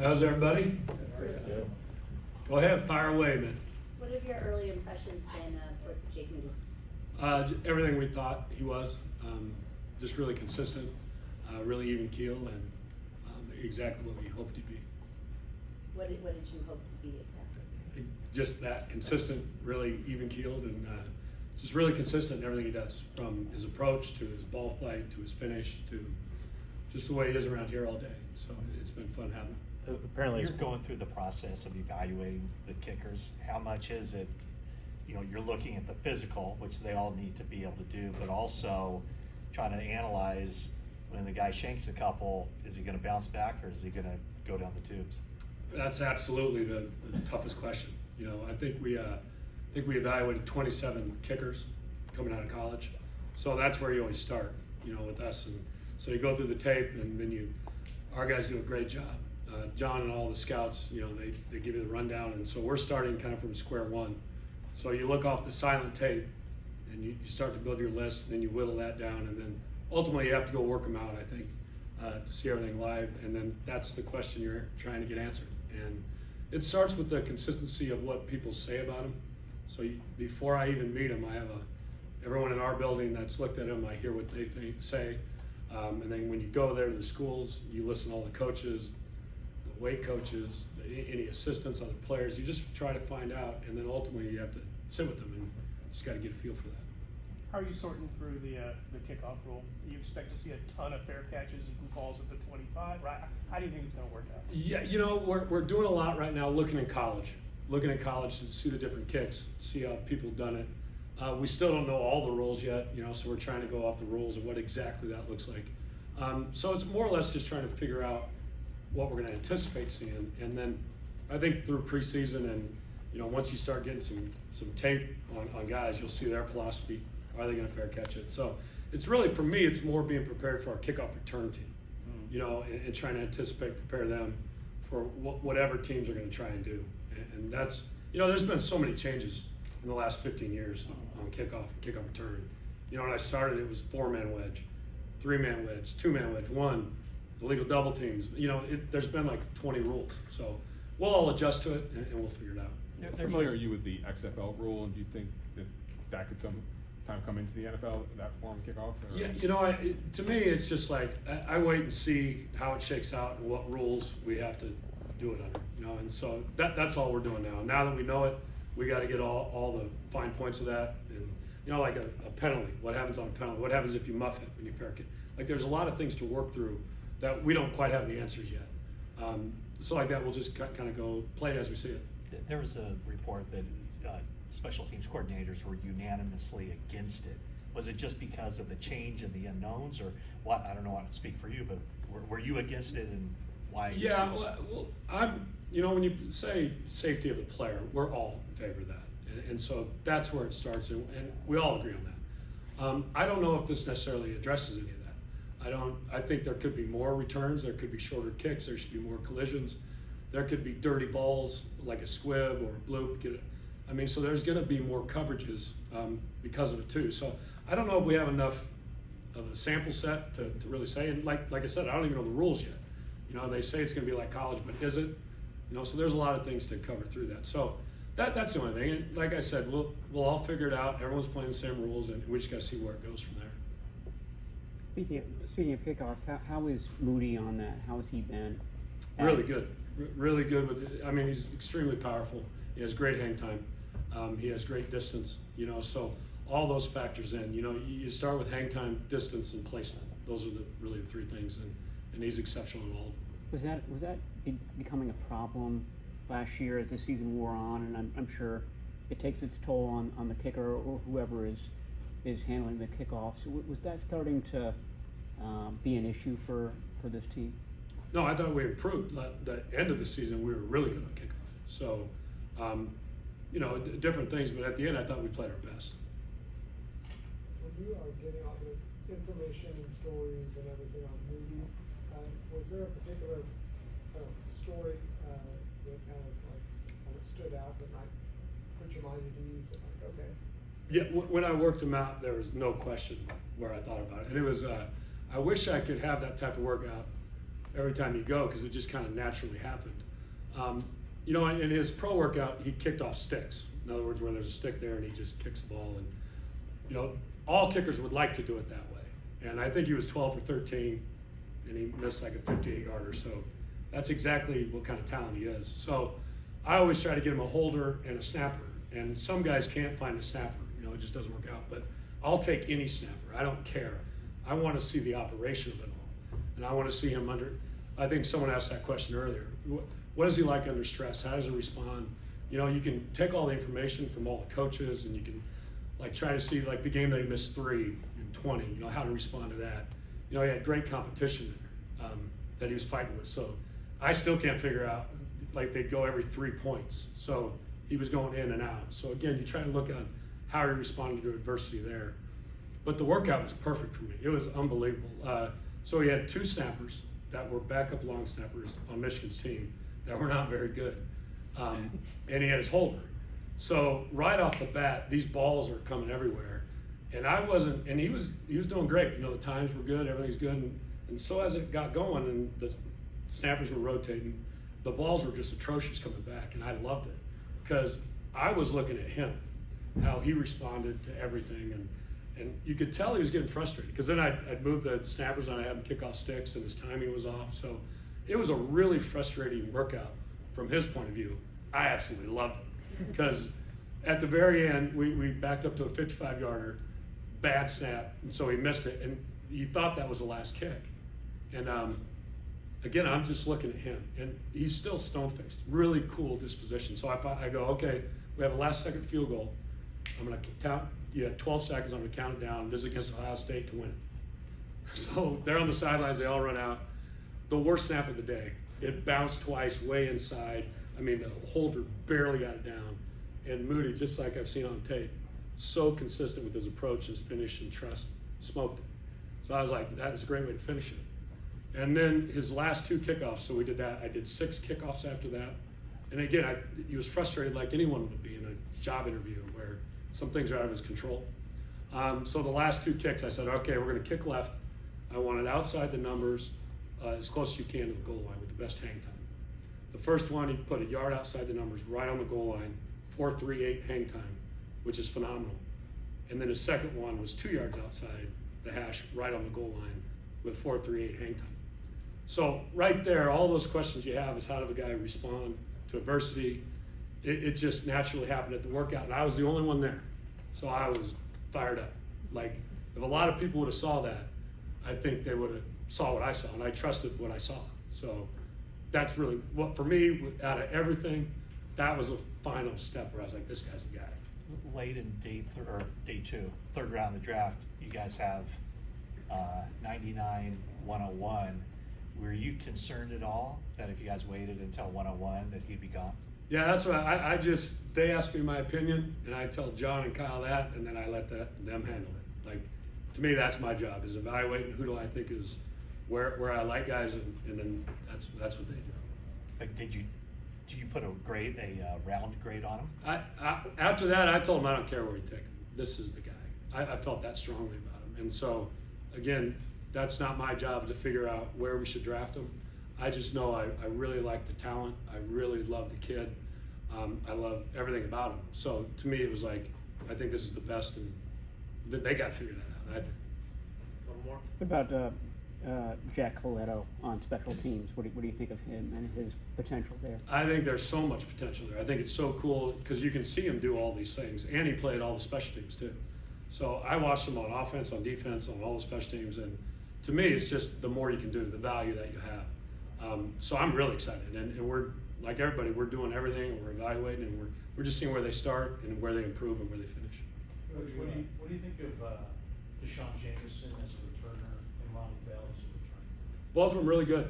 How's everybody? Go ahead, fire away, man. What have your early impressions been for Jake Moody? Everything we thought he was, just really consistent, really even keel, and exactly what we hoped he'd be. What did you hope to be exactly? Just that consistent, really even keeled, and just really consistent in everything he does, from his approach to his ball flight to his finish to just the way he is around here all day. So it's been fun having him. Apparently, you're going through the process of evaluating the kickers. How much is it, you're looking at the physical, which they all need to be able to do, but also trying to analyze when the guy shanks a couple, is he going to bounce back or is he going to go down the tubes? That's absolutely the toughest question. I think we evaluated 27 kickers coming out of college, so that's where you always start, with us. And so you go through the tape, and then our guys do a great job. John and all the scouts, they give you the rundown, and so we're starting kind of from square one. So you look off the silent tape, and you start to build your list, and then you whittle that down, and then ultimately you have to go work them out, I think, to see everything live, and then that's the question you're trying to get answered. And it starts with the consistency of what people say about him. So before I even meet him, I have everyone in our building that's looked at him, I hear what they say, and then when you go there to the schools, you listen to all the coaches, the weight coaches, any assistants, other players. You just try to find out, and then ultimately you have to sit with them and just got to get a feel for that. How are you sorting through the kickoff rule? Do you expect to see a ton of fair catches and calls at the 25? Right? How do you think it's going to work out? Yeah, we're doing a lot right now looking at college to see the different kicks, see how people have done it. We still don't know all the rules yet, so we're trying to go off the rules of what exactly that looks like. So it's more or less just trying to figure out what we're going to anticipate seeing, and then I think through preseason and once you start getting some tape on guys, you'll see their philosophy. Are they going to fair catch it? So it's really, for me, it's more being prepared for our kickoff return team, and trying to anticipate, prepare them for whatever teams are going to try and do. And that's, there's been so many changes in the last 15 years on kickoff and kickoff return. When I started, it was 4-man wedge, 3-man wedge, 2-man wedge, 1, illegal double teams. There's been like 20 rules. So we'll all adjust to it, and we'll figure it out. How familiar are you with the XFL rule, and do you think that could sometime come into the NFL, that form of kickoff? Or? Yeah, to me, it's just like I wait and see how it shakes out and what rules we have to do it under, and so that's all we're doing now. Now that we know it, we got to get all the fine points of that, and like a penalty. What happens on a penalty? What happens if you muff it when you fair kick? Like, there's a lot of things to work through that we don't quite have the answers yet. So like that, we'll just kind of go play it as we see it. There was a report that special teams coordinators were unanimously against it. Was it just because of the change in the unknowns, or what? I don't know how to speak for you, but were you against it, and why? Yeah, well, I'm. When you say safety of the player, we're all in favor of that, and so that's where it starts, and we all agree on that. I don't know if this necessarily addresses any of that. I think there could be more returns, there could be shorter kicks, there should be more collisions, there could be dirty balls like a squib or a bloop. So there's going to be more coverages because of it too. So I don't know if we have enough of a sample set to really say. And like I said, I don't even know the rules yet. They say it's going to be like college, but is it? So there's a lot of things to cover through that. So that's the only thing. And like I said, we'll all figure it out. Everyone's playing the same rules, and we just got to see where it goes from there. Speaking of kickoffs, how is Moody on that? How has he been? Really good. Really good with it. He's extremely powerful. He has great hang time. He has great distance. So all those factors in. You start with hang time, distance, and placement. Those are really the three things, and he's exceptional in all of them. Was that becoming a problem last year as the season wore on? And I'm sure it takes its toll on the kicker or whoever is handling the kickoffs. Was that starting to be an issue for this team? No, I thought we improved. The end of the season, we were really good on kickoff. So, different things, but at the end, I thought we played our best. When you are getting all the information and stories and everything on Moody, was there a particular story that kind of stood out that might put your mind at ease? Like, okay. Yeah, when I worked him out, there was no question where I thought about it. And it was, I wish I could have that type of workout every time you go because it just kind of naturally happened. You know, in his pro workout, he kicked off sticks. In other words, where there's a stick there and he just kicks the ball. And, you know, all kickers would like to do it that way. And I think he was 12 for 13 and he missed like a 58-yarder. So that's exactly what kind of talent he is. So I always try to get him a holder and a snapper. And some guys can't find a snapper. You know, it just doesn't work out. But I'll take any snapper. I don't care. I want to see the operation of it all. And I want to see him under, I think someone asked that question earlier. What is he like under stress? How does he respond? You know, you can take all the information from all the coaches and you can like try to see like the game that he missed 3 in 20, you know, how to respond to that. You know, he had great competition there that he was fighting with. So I still can't figure out, like they'd go every 3 points. So he was going in and out. So again, you try to look at how he responded to adversity there. But the workout was perfect for me. It was unbelievable. So he had 2 snappers that were backup long snappers on Michigan's team that were not very good. And he had his holder. So right off the bat, these balls are coming everywhere. And I wasn't, and he was doing great. You know, the times were good, everything's good. And so as it got going and the snappers were rotating, the balls were just atrocious coming back. And I loved it because I was looking at him, how he responded to everything. And you could tell he was getting frustrated because then I'd move the snappers and I'd have him kick off sticks and his timing was off. So it was a really frustrating workout from his point of view. I absolutely loved it because at the very end, we backed up to a 55-yarder, bad snap, and so he missed it. And you thought that was the last kick. And again, I'm just looking at him, and he's still stone-faced, really cool disposition. So I go, okay, we have a last-second field goal. I'm going to count. You have 12 seconds. I'm going to count it down. This is against Ohio State to win it. So they're on the sidelines. They all run out. The worst snap of the day. It bounced twice, way inside. I mean, the holder barely got it down. And Moody, just like I've seen on tape, so consistent with his approach, his finish, and trust, smoked it. So I was like, that is a great way to finish it. And then his last 2 kickoffs, so we did that. I did 6 kickoffs after that. And again, he was frustrated like anyone would be in a job interview where some things are out of his control. So the last 2 kicks, I said, okay, we're going to kick left. I want it outside the numbers, as close as you can to the goal line with the best hang time. The first one, he put a yard outside the numbers, right on the goal line, 4.38 hang time, which is phenomenal. And then his second one was 2 yards outside the hash, right on the goal line, with 4.38 hang time. So right there, all those questions you have is how did the guy respond to adversity? It just naturally happened at the workout, and I was the only one there. So I was fired up. Like, if a lot of people would have saw that, I think they would have saw what I saw, and I trusted what I saw. So that's really, what for me, out of everything, that was a final step where I was like, this guy's the guy. Late in day 2, third round of the draft, you guys have 99-101. Were you concerned at all that if you guys waited until 101 that he'd be gone? Yeah, that's what I just, they ask me my opinion, and I tell John and Kyle that, and then I let them handle it. Like, to me, that's my job, is evaluating who do I think is where I like guys, and then that's what they do. Like, did you put a round grade on him? After that, I told him I don't care where you take him. This is the guy. I felt that strongly about him. And so, again, that's not my job to figure out where we should draft him. I just know I really like the talent. I really love the kid. I love everything about him. So to me, it was like, I think this is the best, and they got to figure that out. I think. One more? What about Jack Coletto on special teams? What do you think of him and his potential there? I think there's so much potential there. I think it's so cool because you can see him do all these things, and he played all the special teams too. So I watched him on offense, on defense, on all the special teams, and to me, it's just the more you can do, the value that you have. So I'm really excited, and we're like everybody. We're doing everything, and we're evaluating, and we're just seeing where they start and where they improve and where they finish. Coach, what do you think of Deshaun Jameson as a returner and Ronnie Bell as a returner? Both of them really good.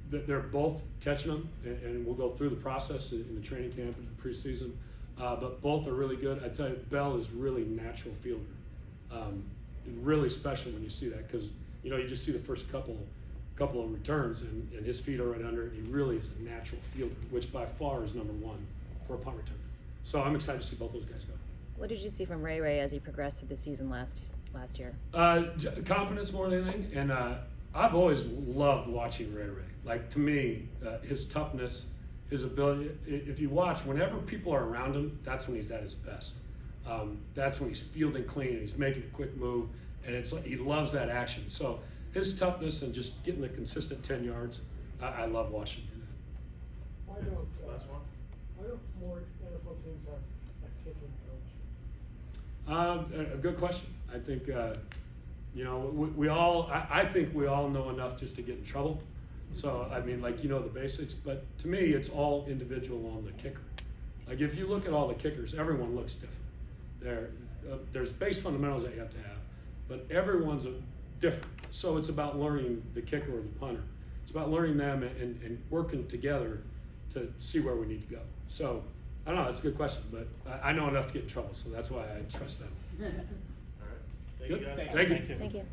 They're both catching them, and we'll go through the process in the training camp and the preseason. But both are really good. I tell you, Bell is really natural fielder. Really special when you see that because you just see the first couple of returns and his feet are right under it. He really is a natural fielder, which by far is #1 for a punt returner. So I'm excited to see both those guys go. What did you see from Ray as he progressed through the season last year? Confidence more than anything, and I've always loved watching Ray Ray. Like, to me, his toughness, his ability, if you watch, whenever people are around him, that's when he's at his best. That's when he's fielding clean and he's making a quick move, and it's like he loves that action. So his toughness and just getting the consistent 10 yards, I love watching him do that. Why don't, Last one? why don't more NFL teams have a kicking coach? A good question. I think, you know, we all, I think we all know enough just to get in trouble. So, I mean, like, you know, the basics, but to me, it's all individual on the kicker. Like, if you look at all the kickers, everyone looks different. There's base fundamentals that you have to have, but everyone's different. So it's about learning the kicker or the punter. It's about learning them and working together to see where we need to go. So, I don't know, that's a good question, but I know enough to get in trouble, so that's why I trust them. All right. Thank you Good. guys. Thank you. Thank you. Thank you.